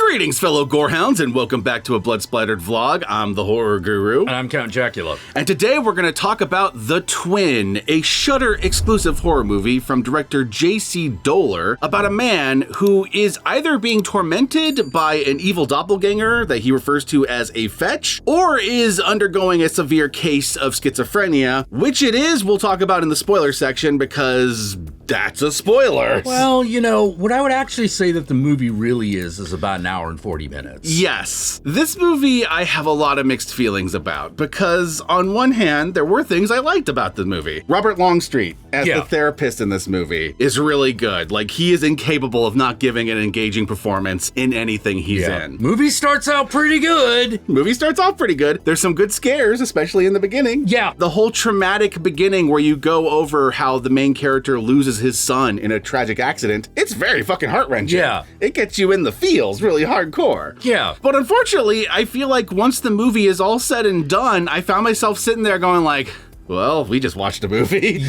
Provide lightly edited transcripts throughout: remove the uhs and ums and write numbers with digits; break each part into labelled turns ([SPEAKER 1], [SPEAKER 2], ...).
[SPEAKER 1] Greetings, fellow gorehounds, and welcome back to a Blood Splattered vlog. I'm the Horror Guru.
[SPEAKER 2] And I'm Count Jackula.
[SPEAKER 1] And today we're going to talk about The Twin, a Shudder exclusive horror movie from director J.C. Doler about a man who is either being tormented by an evil doppelganger that he refers to as a fetch, or is undergoing a severe case of schizophrenia, which it is we'll talk about in the spoiler section because that's a spoiler.
[SPEAKER 2] Well, you know, what I would actually say that the movie really is about an hour and 40 minutes.
[SPEAKER 1] Yes. This movie I have a lot of mixed feelings about because on one hand, there were things I liked about the movie. Robert Longstreet as the therapist in this movie is really good. Like, he is incapable of not giving an engaging performance in anything he's in.
[SPEAKER 2] Movie starts out pretty good.
[SPEAKER 1] Movie starts off pretty good. There's some good scares, especially in the beginning.
[SPEAKER 2] Yeah.
[SPEAKER 1] The whole traumatic beginning where you go over how the main character loses his son in a tragic accident, it's very fucking heart-wrenching.
[SPEAKER 2] Yeah.
[SPEAKER 1] It gets you in the feels really hardcore.
[SPEAKER 2] Yeah.
[SPEAKER 1] But unfortunately, I feel like once the movie is all said and done, I found myself sitting there going like, well, we just watched a movie.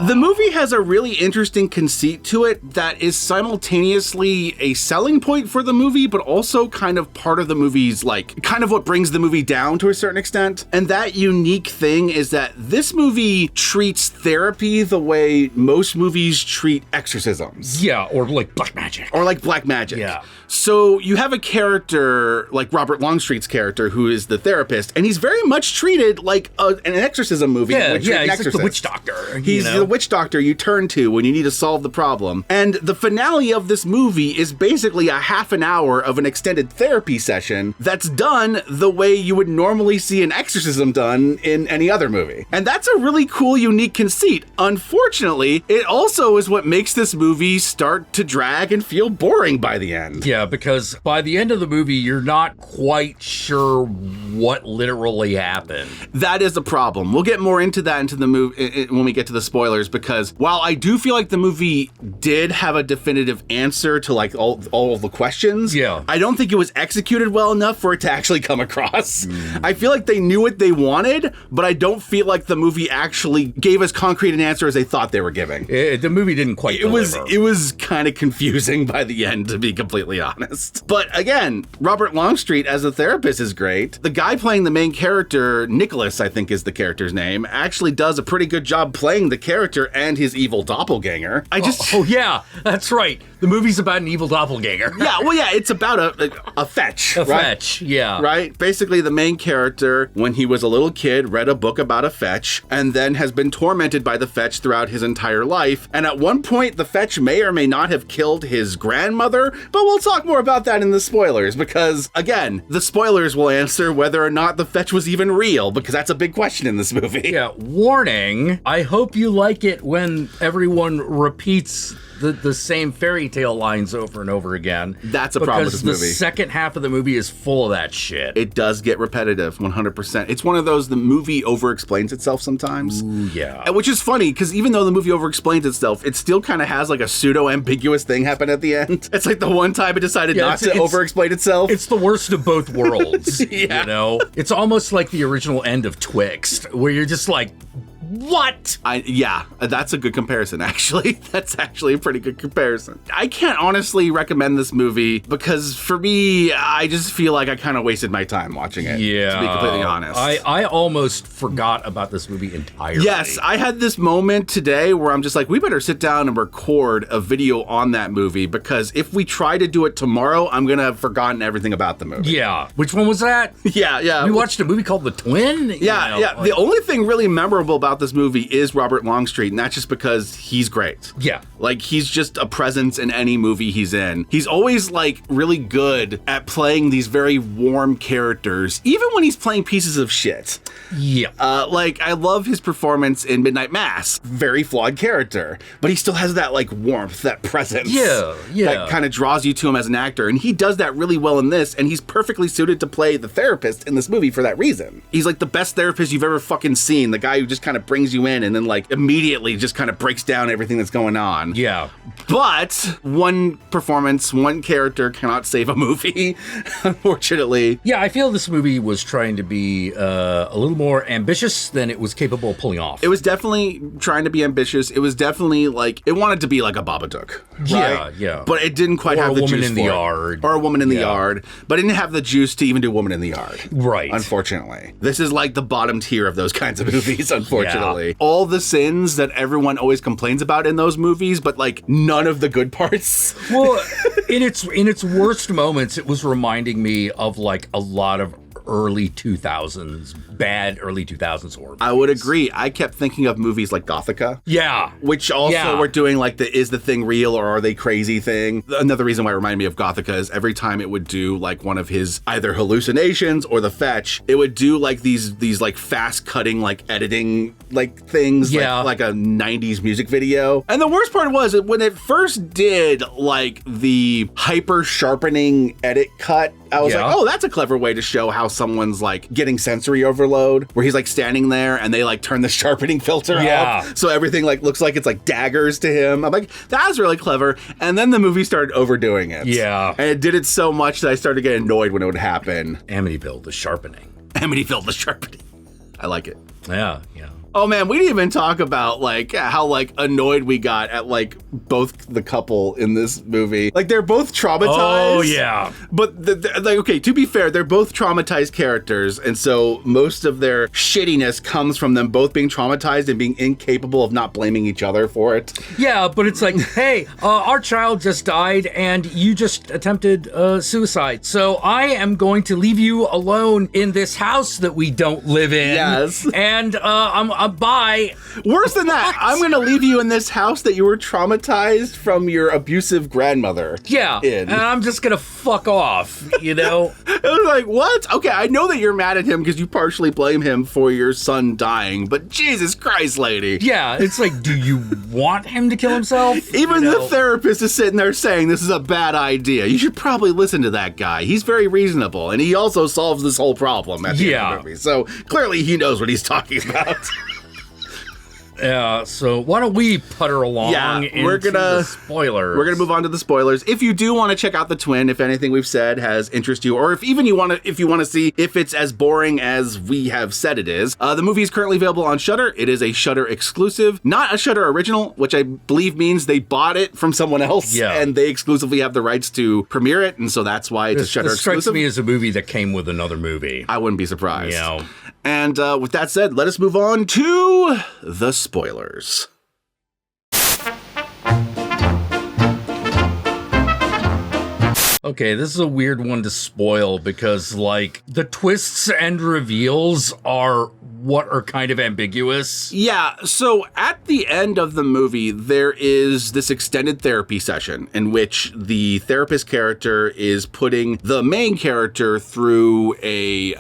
[SPEAKER 1] The movie has a really interesting conceit to it that is simultaneously a selling point for the movie, but also kind of part of the movie's, like, kind of what brings the movie down to a certain extent. And that unique thing is that this movie treats therapy the way most movies treat exorcisms.
[SPEAKER 2] Yeah, or like black magic.
[SPEAKER 1] Yeah. So you have a character like Robert Longstreet's character who is the therapist, and he's very much treated like an exorcism movie.
[SPEAKER 2] He's like the witch doctor.
[SPEAKER 1] He's the witch doctor you turn to when you need to solve the problem. And the finale of this movie is basically a half an hour of an extended therapy session that's done the way you would normally see an exorcism done in any other movie. And that's a really cool, unique conceit. Unfortunately, it also is what makes this movie start to drag and feel boring by the end.
[SPEAKER 2] Yeah, because by the end of the movie, you're not quite sure what literally happened.
[SPEAKER 1] That is a problem. We'll get more into that into the movie when we get to the spoilers, because while I do feel like the movie did have a definitive answer to like all of the questions, I don't think it was executed well enough for it to actually come across. I feel like they knew what they wanted, but I don't feel like the movie actually gave as concrete an answer as they thought they were giving.
[SPEAKER 2] The movie didn't quite deliver.
[SPEAKER 1] It was kind of confusing by the end, to be completely honest. But again, Robert Longstreet as a therapist is great. The guy playing the main character, Nicholas, I think is the character's name, actually does a pretty good job playing the character and his evil doppelganger.
[SPEAKER 2] Oh yeah, that's right. The movie's about an evil doppelganger.
[SPEAKER 1] It's about a fetch.
[SPEAKER 2] Fetch, yeah.
[SPEAKER 1] Right? Basically, the main character, when he was a little kid, read a book about a fetch and then has been tormented by the fetch throughout his entire life. And at one point, the fetch may or may not have killed his grandmother, but we'll talk more about that in the spoilers because, again, the spoilers will answer whether or not the fetch was even real, because that's a big question in this movie.
[SPEAKER 2] Yeah, warning, I hope you like it when everyone repeats the same fairy tale lines over and over again.
[SPEAKER 1] That's a problem with this movie.
[SPEAKER 2] Because the second half of the movie is full of that shit.
[SPEAKER 1] It does get repetitive, 100%. It's one of those, the movie over-explains itself sometimes.
[SPEAKER 2] Ooh, yeah.
[SPEAKER 1] Which is funny, because even though the movie over-explains itself, it still kind of has like a pseudo-ambiguous thing happen at the end. It's like the one time it decided not to over-explain itself.
[SPEAKER 2] It's the worst of both worlds,
[SPEAKER 1] yeah.
[SPEAKER 2] You know? It's almost like the original end of Twixt, where you're just like, what?
[SPEAKER 1] That's a good comparison, actually. That's actually a pretty good comparison. I can't honestly recommend this movie because for me, I just feel like I kind of wasted my time watching it, to be completely honest.
[SPEAKER 2] I almost forgot about this movie entirely.
[SPEAKER 1] Yes, I had this moment today where I'm just like, we better sit down and record a video on that movie because if we try to do it tomorrow, I'm going to have forgotten everything about the movie.
[SPEAKER 2] Yeah. Which one was that?
[SPEAKER 1] Yeah.
[SPEAKER 2] We watched a movie called The Twin?
[SPEAKER 1] Yeah. The only thing really memorable about this movie is Robert Longstreet, and that's just because he's great.
[SPEAKER 2] Yeah.
[SPEAKER 1] Like, he's just a presence in any movie he's in. He's always, like, really good at playing these very warm characters, even when he's playing pieces of shit.
[SPEAKER 2] Yeah.
[SPEAKER 1] Like, I love his performance in Midnight Mass. Very flawed character, but he still has that, like, warmth, that presence.
[SPEAKER 2] Yeah.
[SPEAKER 1] That kind of draws you to him as an actor, and he does that really well in this, and he's perfectly suited to play the therapist in this movie for that reason. He's, like, the best therapist you've ever fucking seen, the guy who just kind of brings you in and then like immediately just kind of breaks down everything that's going on.
[SPEAKER 2] Yeah.
[SPEAKER 1] But one performance, one character cannot save a movie, unfortunately.
[SPEAKER 2] Yeah, I feel this movie was trying to be a little more ambitious than it was capable of pulling off.
[SPEAKER 1] It was definitely trying to be ambitious. It was definitely like, it wanted to be like a Babadook. Right?
[SPEAKER 2] Yeah.
[SPEAKER 1] But it didn't quite have the juice for it.
[SPEAKER 2] Or a Woman in the Yard.
[SPEAKER 1] Or a Woman in the Yard. But it didn't have the juice to even do Woman in the Yard.
[SPEAKER 2] Right.
[SPEAKER 1] Unfortunately. This is like the bottom tier of those kinds of movies, unfortunately. All the sins that everyone always complains about in those movies, but like none of the good parts.
[SPEAKER 2] Well, in its worst moments, it was reminding me of like a lot of early 2000s, bad early 2000s horror movies.
[SPEAKER 1] I would agree. I kept thinking of movies like Gothica.
[SPEAKER 2] Yeah.
[SPEAKER 1] Which also were doing like the is the thing real or are they crazy thing. Another reason why it reminded me of Gothica is every time it would do like one of his either hallucinations or the fetch, it would do like these like fast cutting like editing like things like a 90s music video. And the worst part was when it first did like the hyper sharpening edit cut, I was like, oh, that's a clever way to show how someone's like getting sensory overload, where he's like standing there and they like turn the sharpening filter up. So everything like looks like it's like daggers to him. I'm like, that's really clever. And then the movie started overdoing it.
[SPEAKER 2] Yeah.
[SPEAKER 1] And it did it so much that I started getting annoyed when it would happen.
[SPEAKER 2] Amityville, the sharpening.
[SPEAKER 1] Amityville, the sharpening. I like it.
[SPEAKER 2] Yeah.
[SPEAKER 1] Oh man, we didn't even talk about like how like annoyed we got at like both the couple in this movie. Like they're both traumatized.
[SPEAKER 2] Oh yeah.
[SPEAKER 1] But like, okay, to be fair, they're both traumatized characters, and so most of their shittiness comes from them both being traumatized and being incapable of not blaming each other for it.
[SPEAKER 2] Yeah, but it's like, hey, our child just died and you just attempted suicide. So I am going to leave you alone in this house that we don't live in.
[SPEAKER 1] Yes.
[SPEAKER 2] And I'm bye.
[SPEAKER 1] Worse than that, I'm going to leave you in this house that you were traumatized from your abusive grandmother.
[SPEAKER 2] Yeah.
[SPEAKER 1] In.
[SPEAKER 2] And I'm just going to fuck off, you know?
[SPEAKER 1] It was like, what? Okay, I know that you're mad at him because you partially blame him for your son dying, but Jesus Christ, lady.
[SPEAKER 2] Yeah, it's like, do you want him to kill himself?
[SPEAKER 1] Even the therapist is sitting there saying this is a bad idea. You should probably listen to that guy. He's very reasonable, and he also solves this whole problem at the end of the movie. So clearly he knows what he's talking about.
[SPEAKER 2] Yeah, so why don't we putter along into the spoilers?
[SPEAKER 1] We're gonna move on to the spoilers. If you do want to check out The Twin, if anything we've said has interest you, or if you want to see if it's as boring as we have said it is, the movie is currently available on Shudder. It is a Shudder exclusive, not a Shudder original, which I believe means they bought it from someone else, and they exclusively have the rights to premiere it, and so that's why it's a Shudder exclusive.
[SPEAKER 2] This strikes me as a movie that came with another movie.
[SPEAKER 1] I wouldn't be surprised.
[SPEAKER 2] Yeah.
[SPEAKER 1] And with that said, let us move on to the spoilers.
[SPEAKER 2] Okay, this is a weird one to spoil because, like, the twists and reveals are what are kind of ambiguous.
[SPEAKER 1] Yeah, so at the end of the movie, there is this extended therapy session in which the therapist character is putting the main character through a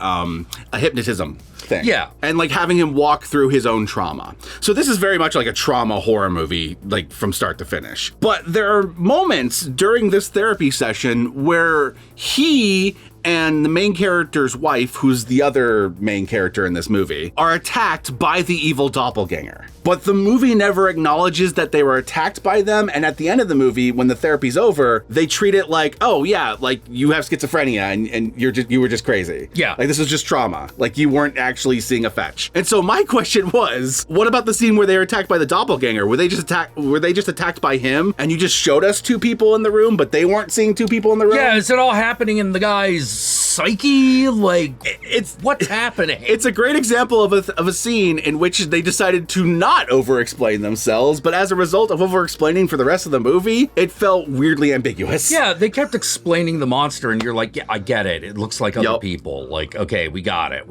[SPEAKER 1] hypnotism thing.
[SPEAKER 2] Yeah.
[SPEAKER 1] And like having him walk through his own trauma. So this is very much like a trauma horror movie, like from start to finish. But there are moments during this therapy session where he and the main character's wife, who's the other main character in this movie, are attacked by the evil doppelganger. But the movie never acknowledges that they were attacked by them, and at the end of the movie, when the therapy's over, they treat it like, oh yeah, like you have schizophrenia and you were just crazy.
[SPEAKER 2] Yeah.
[SPEAKER 1] Like this was just trauma. Like you weren't actually seeing a fetch. And so my question was, what about the scene where they were attacked by the doppelganger? Were they just attacked by him and you just showed us two people in the room, but they weren't seeing two people in the room?
[SPEAKER 2] Yeah, is it all happening in the guy's psyche? Like, what's happening?
[SPEAKER 1] It's a great example of a scene in which they decided to not over-explain themselves, but as a result of over-explaining for the rest of the movie, it felt weirdly ambiguous.
[SPEAKER 2] Yeah, they kept explaining the monster, and you're like, yeah, I get it. It looks like other people. Like, okay, we got it.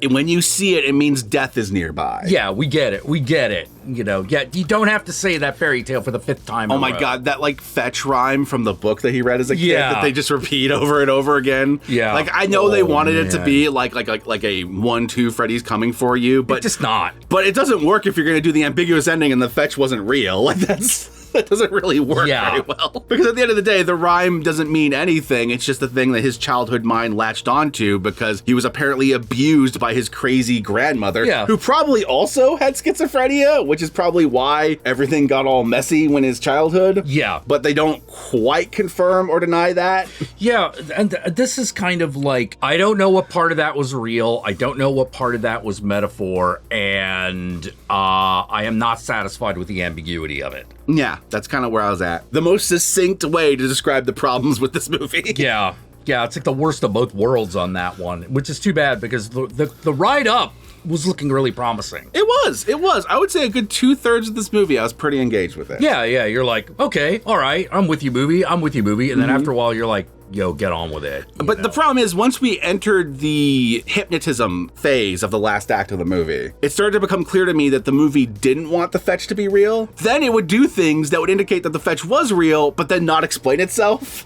[SPEAKER 2] And
[SPEAKER 1] when you see it, it means death is nearby.
[SPEAKER 2] Yeah, we get it. You know, yeah, you don't have to say that fairy tale for the fifth time.
[SPEAKER 1] Oh my God, that like fetch rhyme from the book that he read as a kid that they just repeat over and over again.
[SPEAKER 2] Yeah.
[SPEAKER 1] Like I know they wanted it to be like a 1-2 Freddy's coming for you, but
[SPEAKER 2] it's just not.
[SPEAKER 1] But it doesn't work if you're going to do the ambiguous ending and the fetch wasn't real. Like that's That doesn't really work very well. Because at the end of the day, the rhyme doesn't mean anything. It's just the thing that his childhood mind latched onto because he was apparently abused by his crazy grandmother, who probably also had schizophrenia, which is probably why everything got all messy when his childhood.
[SPEAKER 2] Yeah.
[SPEAKER 1] But they don't quite confirm or deny that.
[SPEAKER 2] Yeah, and this is kind of like, I don't know what part of that was real. I don't know what part of that was metaphor, and I am not satisfied with the ambiguity of it.
[SPEAKER 1] Yeah, that's kind of where I was at. The most succinct way to describe the problems with this movie.
[SPEAKER 2] Yeah, it's like the worst of both worlds on that one, which is too bad because the ride up was looking really promising.
[SPEAKER 1] It was. I would say a good 2/3 of this movie, I was pretty engaged with it.
[SPEAKER 2] Yeah, you're like, okay, all right, I'm with you, movie. And then after a while, you're like, yo, get on with it.
[SPEAKER 1] But the problem is, once we entered the hypnotism phase of the last act of the movie, it started to become clear to me that the movie didn't want the fetch to be real. Then it would do things that would indicate that the fetch was real, but then not explain itself.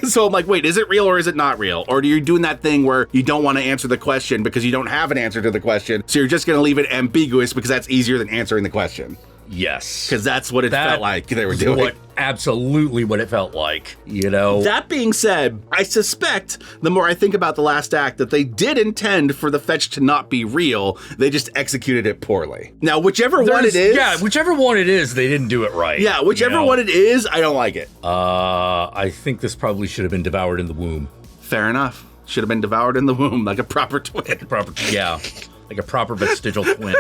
[SPEAKER 1] So I'm like, wait, is it real or is it not real? Or are you doing that thing where you don't want to answer the question because you don't have an answer to the question, so you're just going to leave it ambiguous because that's easier than answering the question?
[SPEAKER 2] Yes.
[SPEAKER 1] Because that's what it felt like they were doing.
[SPEAKER 2] Absolutely what it felt like, you know?
[SPEAKER 1] That being said, I suspect, the more I think about the last act, that they did intend for the fetch to not be real. They just executed it poorly. Now, whichever one it is...
[SPEAKER 2] Yeah, whichever one it is, they didn't do it right.
[SPEAKER 1] Yeah, whichever one it is, I don't like it.
[SPEAKER 2] I think this probably should have been devoured in the womb.
[SPEAKER 1] Fair enough. Should have been devoured in the womb, like a proper twin.
[SPEAKER 2] Like a proper vestigial twin.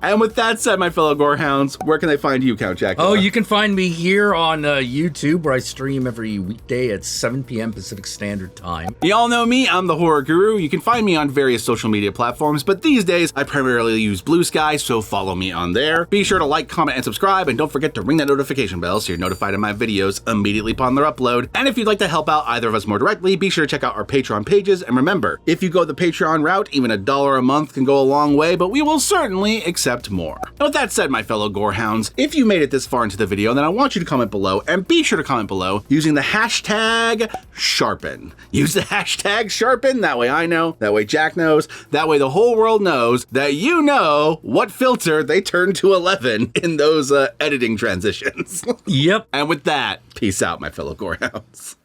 [SPEAKER 1] And with that said, my fellow gorehounds, where can they find you, Count Jackula?
[SPEAKER 2] Oh, you can find me here on YouTube, where I stream every weekday at 7 p.m. Pacific Standard Time.
[SPEAKER 1] Y'all know me, I'm the Horror Guru. You can find me on various social media platforms, but these days, I primarily use Blue Sky, so follow me on there. Be sure to like, comment, and subscribe, and don't forget to ring that notification bell so you're notified of my videos immediately upon their upload. And if you'd like to help out either of us more directly, be sure to check out our Patreon pages, and remember, if you go the Patreon route, even $1 a month can go a long way, but we will certainly accept more. And with that said, my fellow gorehounds, if you made it this far into the video, then I want you to comment below, and be sure to comment below using the hashtag Sharpen. Use the hashtag Sharpen, that way I know, that way Jack knows, that way the whole world knows that you know what filter they turned to 11 in those editing transitions.
[SPEAKER 2] Yep.
[SPEAKER 1] And with that, peace out, my fellow gorehounds.